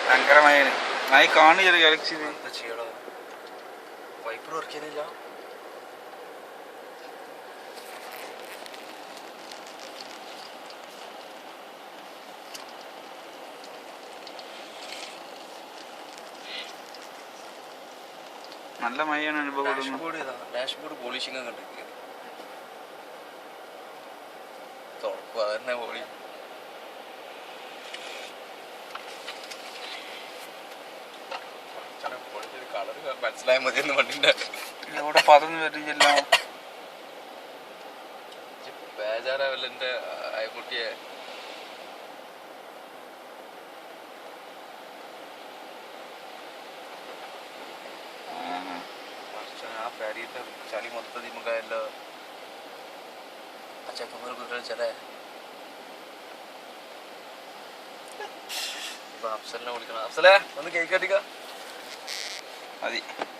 ഭയങ്കരമായ നായി കാണില്ല ഗാലക്സി ചെയ്യണോ വൈപ്പർ വർക്ക് ചെയ്യുന്നില്ല. നല്ല മഴയാണ് അനുഭവപ്പെടുന്നത്. ഡാഷ്ബോർഡ് പോളിഷിംഗ് കണ്ടിരിക്കുക തുറക്കുക അതന്നെ പോളി കളർ മനസ്സിലായ മതിയെന്ന് വണ്ടിന്റെ ഇവിടെ പതൊന്നും വരില്ല. ബേജാറാവല്ല എന്റെ അയൽക്കുട്ടിയെ. ആ പേടിയിട്ട് ചളി മൊത്തം ദിമുക്കായല്ലോ. ആ ചെക്കന്മാർ കുട്ടികളെ ഇപ്പൊ അഫ്സലിനെ വിളിക്കണം. അഫ്സലേ ഒന്ന് കേക്ക് കട്ടിക്ക മതി.